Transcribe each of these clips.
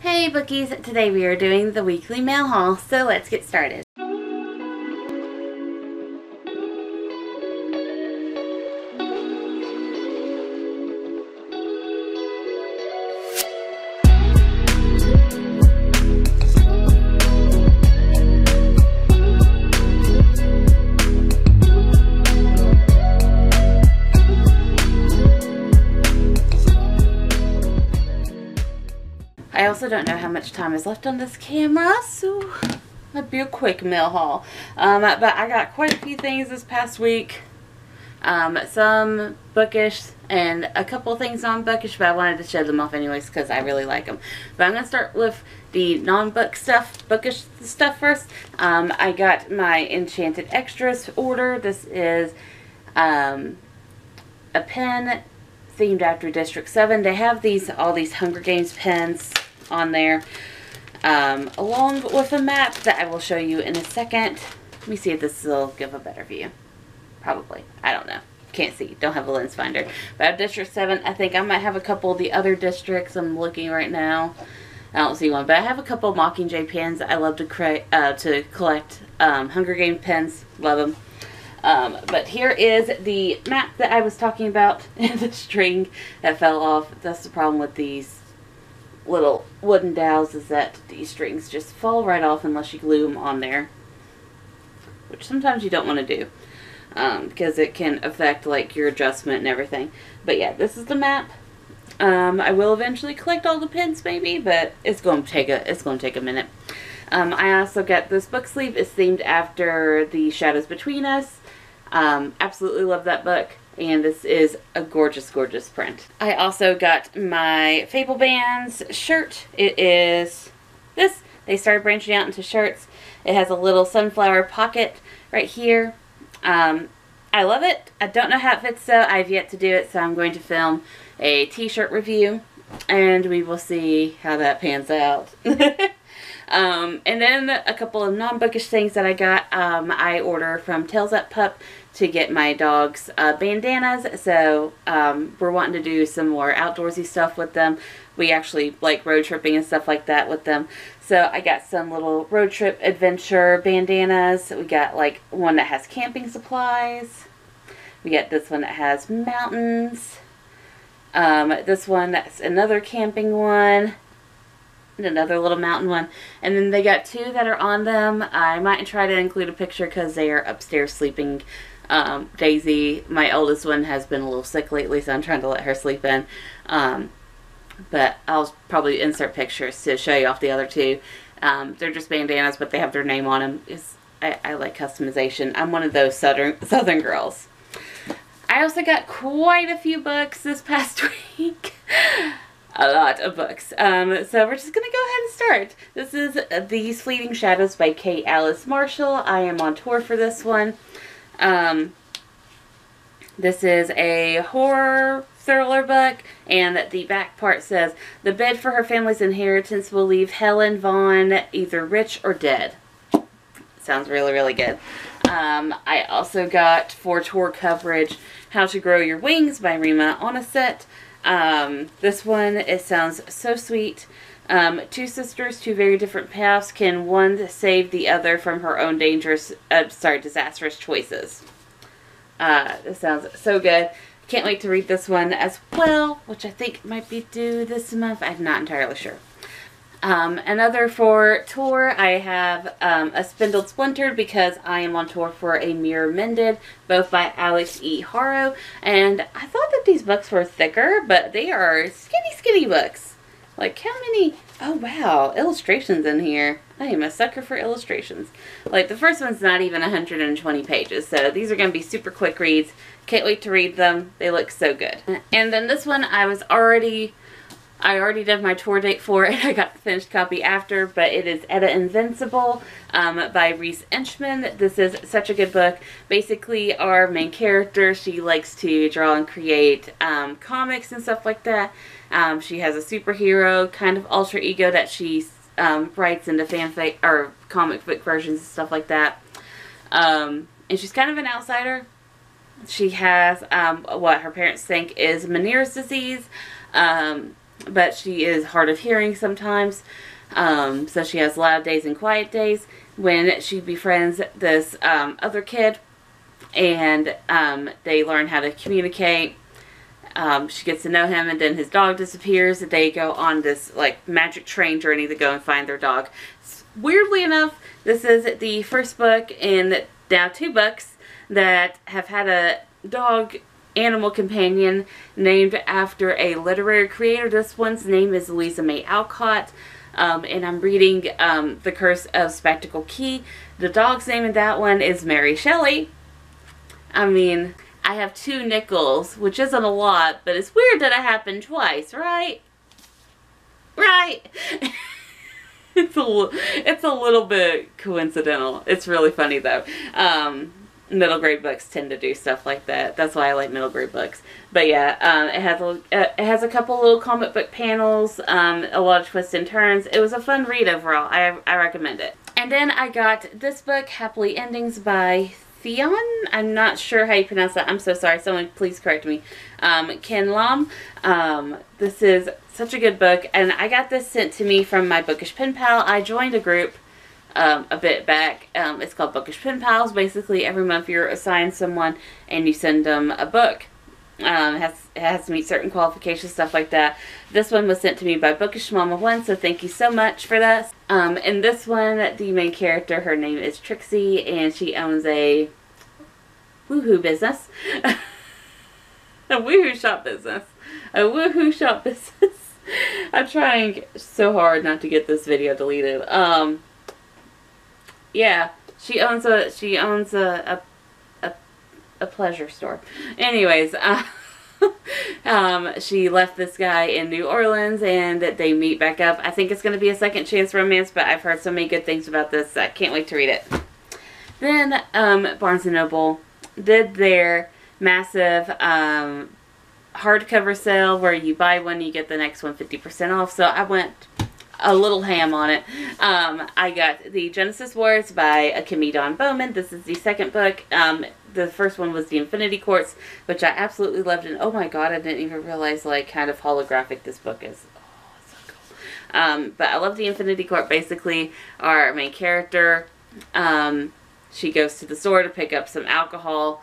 Hey Bookies, today we are doing the weekly mail haul, so let's get started. I also don't know how much time is left on this camera, so that'd be a quick mail haul. But I got quite a few things this past week. Some bookish and a couple of things non-bookish, but I wanted to show them off anyways because I really like them. But I'm going to start with the non-book stuff, bookish stuff first. I got my Enchanted Extras order. This is a pen themed after District 7. They have all these Hunger Games pens on there, along with a map that I will show you in a second. Let me see if this will give a better view. Probably. I don't know. Can't see. Don't have a lens finder. But I have District 7. I think I might have a couple of the other districts. I'm looking right now. I don't see one, but I have a couple Mockingjay pens. I love to collect Hunger Games pens. Love them. But here is the map that I was talking about, and the string that fell off. That's the problem with these little wooden dowels, is that these strings just fall right off unless you glue them on there, which sometimes you don't want to do, because it can affect like your adjustment and everything. But yeah, this is the map. I will eventually collect all the pins maybe, but it's going to take a minute. I also got this book sleeve. It's themed after The Shadows Between Us. Absolutely love that book, and this is a gorgeous, gorgeous print. I also got my Fable Bands shirt. It is this. They started branching out into shirts. It has a little sunflower pocket right here. I love it. I don't know how it fits though. I've yet to do it, so I'm going to film a t-shirt review, and we will see how that pans out. And then a couple of non-bookish things that I got. I order from Tails Up Pup to get my dog's bandanas. So we're wanting to do some more outdoorsy stuff with them. We actually like road tripping and stuff like that with them. So I got some little road trip adventure bandanas. We got like one that has camping supplies. We got this one that has mountains. This one that's another camping one. And another little mountain one. And then they got two that are on them. I might try to include a picture because they are upstairs sleeping. Daisy, my oldest one, has been a little sick lately, so I'm trying to let her sleep in. But I'll probably insert pictures to show you off the other two. They're just bandanas, but they have their name on them. I like customization. I'm one of those southern girls. I also got quite a few books this past week. A lot of books. So we're just going to go ahead and start. This is These Fleeting Shadows by Kate Alice Marshall. I am on tour for this one. This is a horror thriller book, and the back part says, the bid for her family's inheritance will leave Helen Vaughn either rich or dead. Sounds really, really good. I also got, for tour coverage, How to Grow Your Wings by Rimma Onoseta. This one, it sounds so sweet. Two sisters, two very different paths. Can one save the other from her own disastrous choices? This sounds so good. Can't wait to read this one as well, which I think might be due this month. I'm not entirely sure. Another for tour, I have a Spindle Splintered because I am on tour for A Mirror Mended, both by Alix E. Harrow. And I thought that these books were thicker, but they are skinny, skinny books. Like, how many? Oh, wow. Illustrations in here. I am a sucker for illustrations. Like, the first one's not even 120 pages, so these are going to be super quick reads. Can't wait to read them. They look so good. And then this one, I already did my tour date for it. I got the finished copy after, but it is Etta Invincible by Reese Eschmann. This is such a good book. Basically, our main character, she likes to draw and create comics and stuff like that. She has a superhero kind of alter ego that she writes into fanfic or comic book versions and stuff like that. And she's kind of an outsider. She has what her parents think is Meniere's disease. but she is hard of hearing sometimes. So she has loud days and quiet days. When she befriends this other kid, and they learn how to communicate, she gets to know him, and then his dog disappears. They go on this like magic train journey to go and find their dog. Weirdly enough, this is the first book in now 2 books that have had a dog animal companion named after a literary creator. This one's name is Louisa May Alcott. And I'm reading The Curse of Spectacle Key. The dog's name in that one is Mary Shelley. I mean, I have 2 nickels, which isn't a lot, but it's weird that it happened twice, right? Right? It's a little bit coincidental. It's really funny though. Middle grade books tend to do stuff like that. That's why I like middle grade books. But yeah, it has a couple little comic book panels, a lot of twists and turns. It was a fun read overall. I recommend it. And then I got this book, Happily Endings by Thien. I'm not sure how you pronounce that. I'm so sorry. Someone please correct me. Ken Lam. This is such a good book, and I got this sent to me from my Bookish Pen Pal. I joined a group a bit back. It's called Bookish Pen Pals. Basically, every month you're assigned someone and you send them a book. It has to meet certain qualifications, stuff like that. This one was sent to me by Bookish Mama 1, so thank you so much for that. In this one, the main character, her name is Trixie, and she owns a woohoo business. A woohoo shop business. A woohoo shop business. I'm trying so hard not to get this video deleted. Yeah, she owns a pleasure store. Anyways, she left this guy in New Orleans, and they meet back up. I think it's going to be a second chance romance, but I've heard so many good things about this. I can't wait to read it. Then Barnes & Noble did their massive hardcover sale where you buy one, you get the next one 50% off. So I went a little ham on it. I got the Genesis Wars by Akemi Bowman. This is the second book. The first one was the Infinity Courts, which I absolutely loved, and oh my god, I didn't even realize like kind of holographic this book is. Oh, it's so cool. But I love the Infinity Court. Basically, our main character, she goes to the store to pick up some alcohol.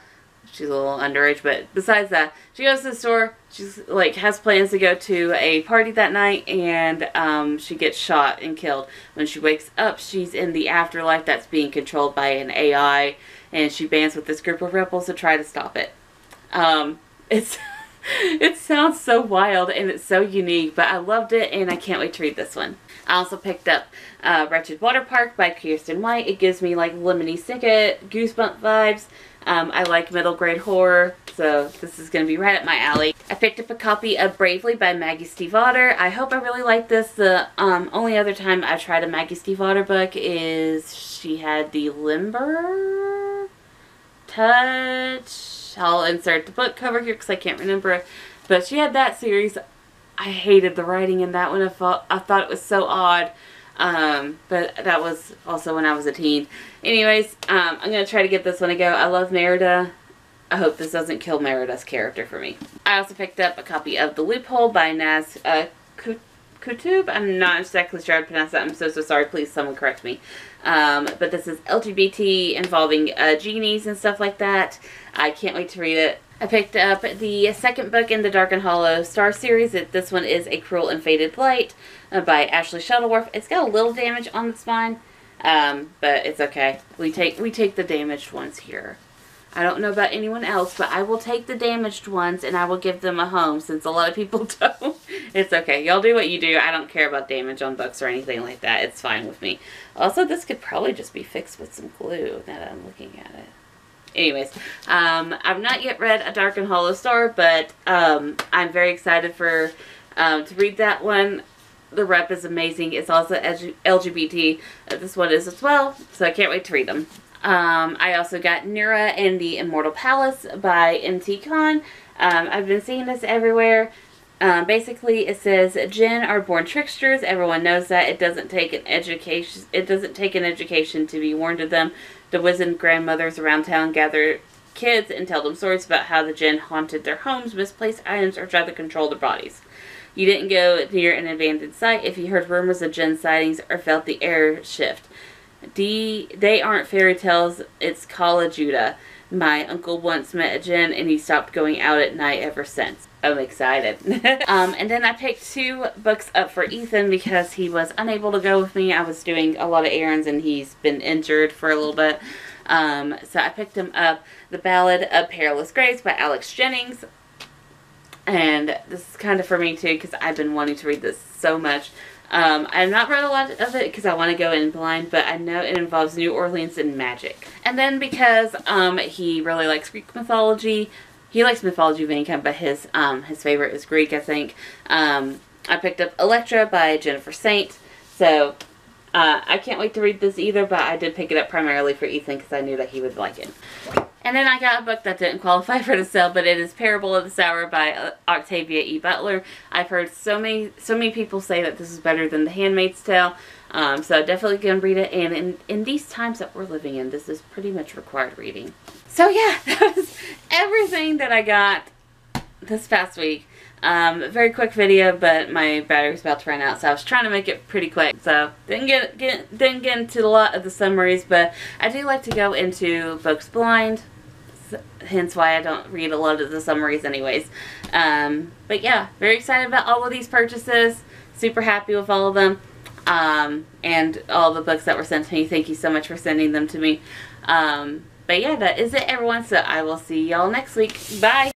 She's a little underage, but besides that, she goes to the store. She's like has plans to go to a party that night, and she gets shot and killed. When she wakes up, she's in the afterlife that's being controlled by an AI, and she bands with this group of rebels to try to stop it. It sounds so wild and it's so unique, but I loved it, and I can't wait to read this one. I also picked up Wretched Waterpark by Kiersten White. It gives me like Lemony Snicket goosebump vibes. I like middle grade horror, so this is going to be right up my alley. I picked up a copy of Bravely by Maggie Stiefvater. I hope I really like this. The only other time I've tried a Maggie Stiefvater book is she had the Limber Touch. I'll insert the book cover here because I can't remember it. But she had that series. I hated the writing in that one. I thought it was so odd. But that was also when I was a teen. Anyways, I'm going to try to get this one to go. I love Merida. I hope this doesn't kill Merida's character for me. I also picked up a copy of The Loophole by Naz Kutub. I'm not exactly sure how to pronounce that. I'm so sorry. Please someone correct me. But this is LGBT involving genies and stuff like that. I can't wait to read it. I picked up the second book in the Dark and Hollow Star series. This one is A Cruel and Fated Light by Ashley Shuttleworth. It's got a little damage on the spine, but it's okay. We take the damaged ones here. I don't know about anyone else, but I will take the damaged ones and I will give them a home, since a lot of people don't. It's okay. Y'all do what you do. I don't care about damage on books or anything like that. It's fine with me. Also, this could probably just be fixed with some glue now that I'm looking at it. Anyways, I've not yet read A Dark and Hollow Star, but I'm very excited for to read that one. The rep is amazing. It's also LGBT. This one is as well, so I can't wait to read them. I also got Nura and the Immortal Palace by M.T. Khan. I've been seeing this everywhere. Basically, it says Jinn are born tricksters. Everyone knows that. It doesn't take an education. It doesn't take an education to be warned of them. The wizened grandmothers around town gather kids and tell them stories about how the Jinn haunted their homes, misplaced items, or tried to control their bodies. You didn't go near an abandoned site if you heard rumors of Jen sightings or felt the air shift. D, they aren't fairy tales, it's Call of Judah. My uncle once met a Jen and he stopped going out at night ever since. I'm excited. And then I picked 2 books up for Ethan because he was unable to go with me. I was doing a lot of errands and he's been injured for a little bit. So I picked him up The Ballad of Perilous Graves by Alix Jennings. And this is kind of for me too because I've been wanting to read this so much. I've not read a lot of it because I want to go in blind, but I know it involves New Orleans and magic. And then because he really likes Greek mythology, he likes mythology of any kind, but his favorite is Greek, I think. I picked up Electra by Jennifer Saint. So I can't wait to read this either, but I did pick it up primarily for Ethan because I knew that he would like it. And then I got a book that didn't qualify for the sale, but it is Parable of the Sower by Octavia E. Butler. I've heard so many people say that this is better than The Handmaid's Tale, so definitely gonna read it. And in these times that we're living in, this is pretty much required reading. So yeah, that was everything that I got this past week. Very quick video, but my battery's about to run out, so I was trying to make it pretty quick. So didn't get into a lot of the summaries, but I do like to go into books blind. Hence why I don't read a lot of the summaries anyways. But yeah, very excited about all of these purchases. Super happy with all of them. And all the books that were sent to me. Thank you so much for sending them to me. But yeah, that is it, everyone. So I will see y'all next week. Bye!